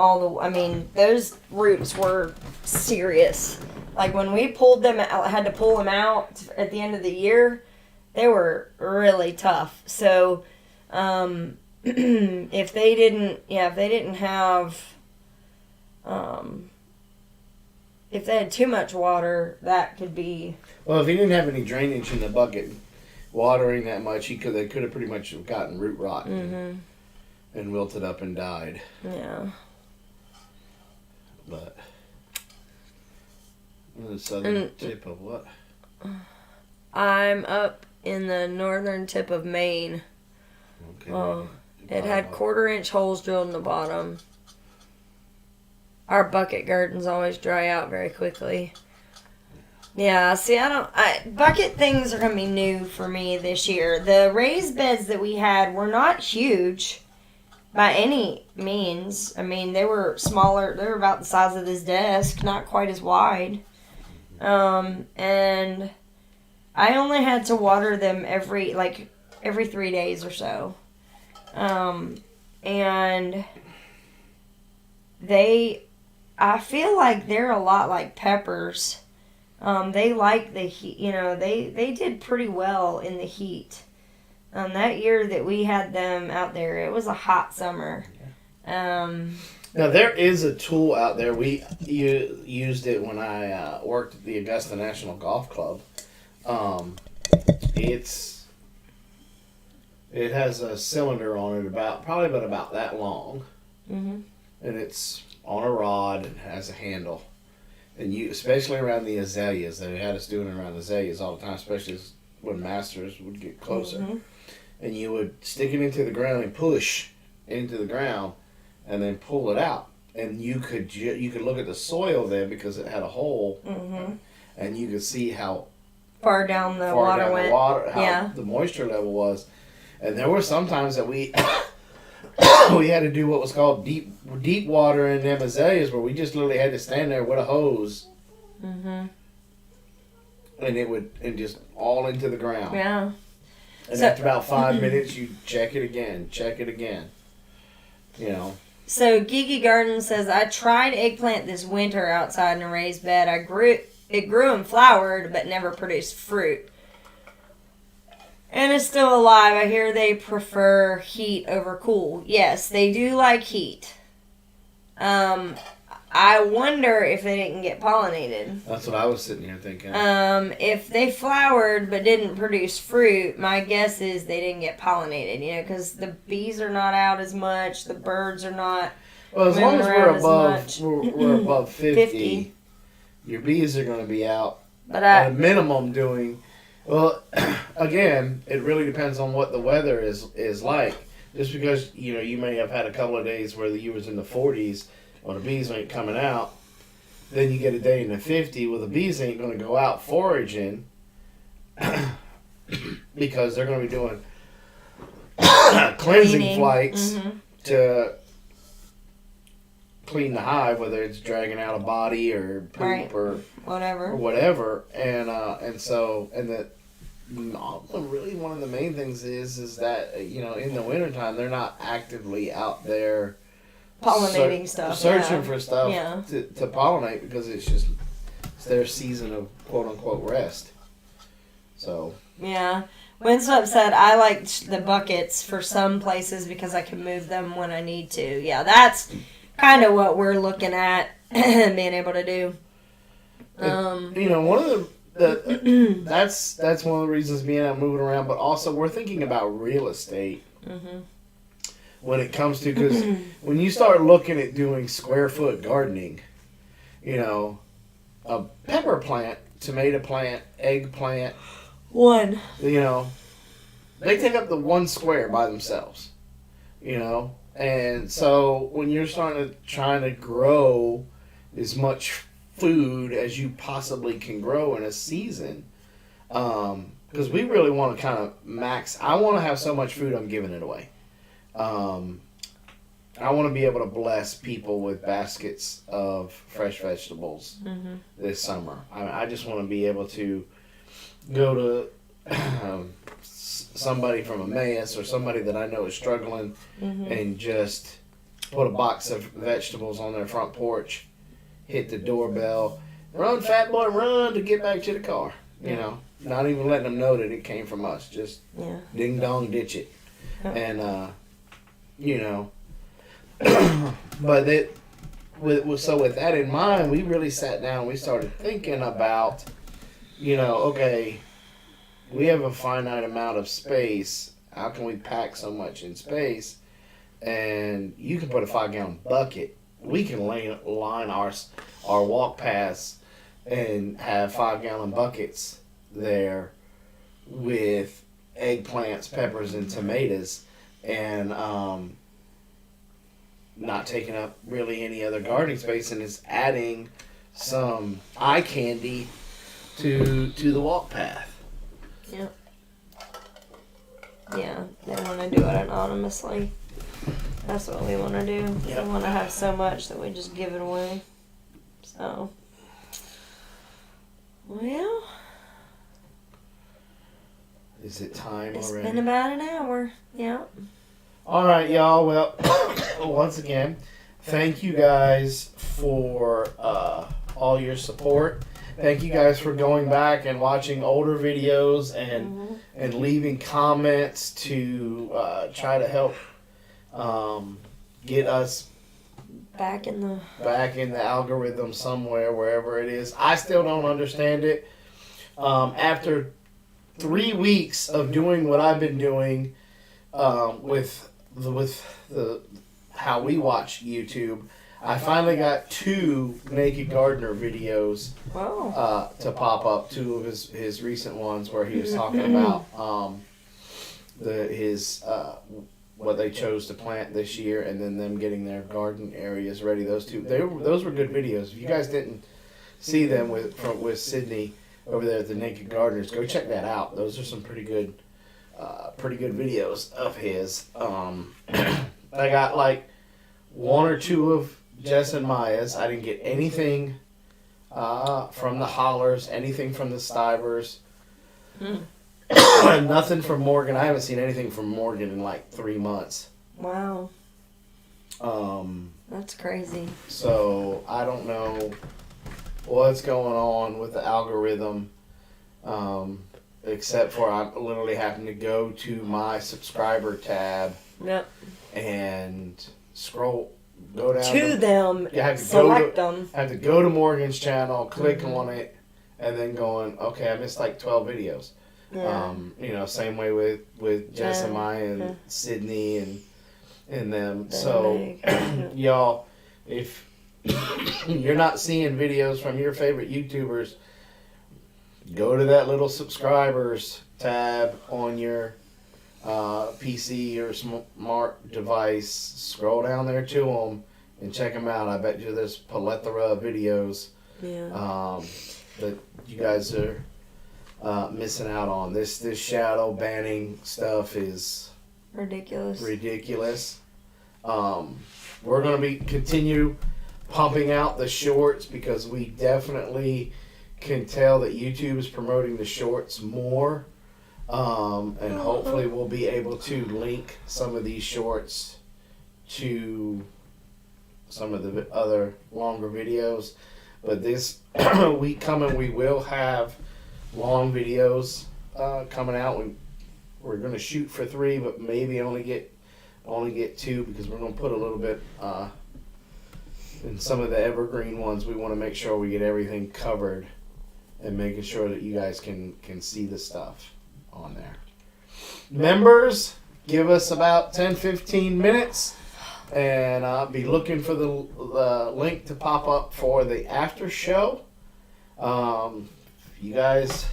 those roots were serious. Like, when we pulled them out, had to pull them out at the end of the year, they were really tough. So, if they didn't have, if they had too much water, that could be... Well, if he didn't have any drainage in the bucket, watering that much, they could have pretty much gotten root rot and wilted up and died. Yeah. But the southern tip of what? I'm up in the northern tip of Maine. Okay. It had 1/4-inch holes drilled in the bottom. Our bucket gardens always dry out very quickly. Yeah, see, bucket things are going to be new for me this year. The raised beds that we had were not huge by any means. I mean, they were smaller. They were about the size of this desk, not quite as wide. And I only had to water them every 3 days or so. And I feel like they're a lot like peppers. They like the heat, they did pretty well in the heat. That year that we had them out there, it was a hot summer. Now, there is a tool out there. We used it when I worked at the Augusta National Golf Club. It has a cylinder on it probably about that long. Mm-hmm. And it's on a rod and has a handle. And especially around the azaleas, they had us doing it around the azaleas all the time, especially when masters would get closer. Mm-hmm. And you would stick it into the ground and push into the ground, and then pull it out. And you could look at the soil there because it had a hole, mm-hmm. and you could see how far down the water went. How the moisture level was. And there were some times that we we had to do what was called deep water in them azaleas, where we just literally had to stand there with a hose, mm-hmm. and it would just all into the ground. Yeah. And after about 5 minutes, you check it again. So Geeky Garden says, I tried eggplant this winter outside in a raised bed. It grew and flowered, but never produced fruit. And it's still alive. I hear they prefer heat over cool. Yes, they do like heat. I wonder if they didn't get pollinated. That's what I was sitting here thinking. If they flowered but didn't produce fruit, my guess is they didn't get pollinated. Because the bees are not out as much. The birds are not. Well, as long as we're above 50, your bees are going to be out at a minimum doing. Well, again, it really depends on what the weather is like. Just because you may have had a couple of days where you was in the 40s, or the bees ain't coming out, then you get a day in the 50. Well, the bees ain't going to go out foraging because they're going to be doing cleansing flights mm-hmm. to clean the hive, whether it's dragging out a body or poop or whatever. And so really one of the main things is that in the wintertime they're not actively out there pollinating searching for stuff to pollinate, because it's their season of quote unquote rest. So Winslow said, I like the buckets for some places because I can move them when I need to. Yeah, that's kind of what we're looking at being able to do. One of that's one of the reasons being out moving around, but also we're thinking about real estate mm-hmm. when it comes to, because when you start looking at doing square foot gardening, a pepper plant, tomato plant, eggplant, they take up the 1 square by themselves, and so when you're trying to grow as much food as you possibly can grow in a season, because we really want to kind of max. I want to have so much food I'm giving it away. I want to be able to bless people with baskets of fresh vegetables mm-hmm. this summer. I just want to be able to go to somebody from Emmaus or somebody that I know is struggling mm-hmm. and just put a box of vegetables on their front porch, hit the doorbell, run, fat boy, run to get back to the car. Not even letting them know that it came from us. Just ding dong, ditch it. And, but with that in mind, we really sat down, we started thinking about, okay, we have a finite amount of space. How can we pack so much in space? And you can put a 5-gallon bucket. We can line our walk paths and have 5-gallon buckets there with eggplants, peppers, and tomatoes. And not taking up really any other gardening space, and it's adding some eye candy to the walk path. Yeah. Yeah, they want to do it anonymously. That's what we want to do. Yep. We want to have so much that we just give it away. So, well, Is it time it's already? been about an hour. Yeah. All right, y'all. Well, once again, thank you guys for all your support. Thank you guys for going back and watching older videos and leaving comments to try to help get us Back in the algorithm somewhere, wherever it is. I still don't understand it. After 3 weeks of doing what I've been doing with the how we watch YouTube, I finally got 2 Naked Gardener videos to pop up. 2 of his recent ones where he was talking about what they chose to plant this year, and then them getting their garden areas ready. Those were good videos. If you guys didn't see them with Sydney over there at the Naked Gardeners, go check that out. Those are some pretty good videos of his. I got like 1 or 2 of Jess and Maya's. I didn't get anything from the Hollers, anything from the Stivers. Nothing from Morgan. I haven't seen anything from Morgan in like 3 months. Wow. That's crazy. So I don't know what's going on with the algorithm, except for I'm literally having to go to my subscriber tab. Yep. And go down to them. You have to select them. I have to go to Morgan's channel, click on it, and then going, okay, I missed like 12 videos. Yeah. Same way with Jess and Maya and Sydney and them. So, y'all, if you're not seeing videos from your favorite YouTubers, go to that little subscribers tab on your PC or smart device. Scroll down there to them and check them out. I bet you there's plethora of videos that you guys are missing out on. This shadow banning stuff is ridiculous. We're going to continue pumping out the shorts because we definitely can tell that YouTube is promoting the shorts more. And hopefully we'll be able to link some of these shorts to some of the other longer videos. But this week coming, we will have long videos coming out. We're going to shoot for 3, but maybe only get 2 because we're going to put a little bit in some of the evergreen ones. We want to make sure we get everything covered and making sure that you guys can see the stuff on there. Members, give us about 10-15 minutes and I'll be looking for the link to pop up for the after show. If you guys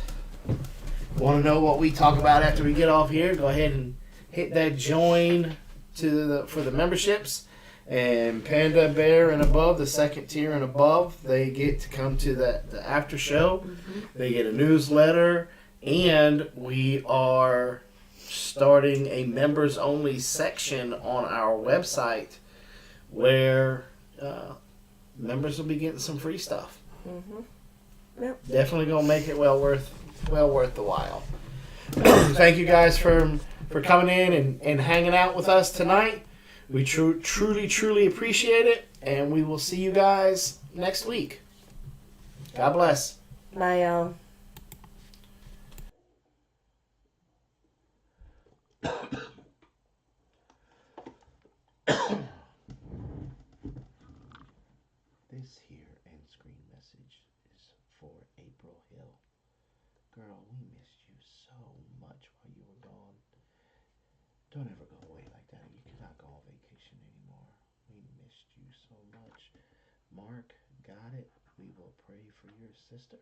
want to know what we talk about after we get off here, go ahead and hit that join for the memberships. And Panda Bear and above, the second tier and above, they get to come to the after show. They get a newsletter. And we are starting a members only section on our website where members will be getting some free stuff. Yep. Definitely gonna make it well worth the while. Thank you guys for coming in and hanging out with us tonight. We truly appreciate it, and we will see you guys next week. God bless. Bye, y'all. This here end screen message is for April Hill. Girl, we missed you so much while you were gone. Don't ever go away like that. You cannot go on vacation anymore. We missed you so much. Mark got it. We will pray for your sister.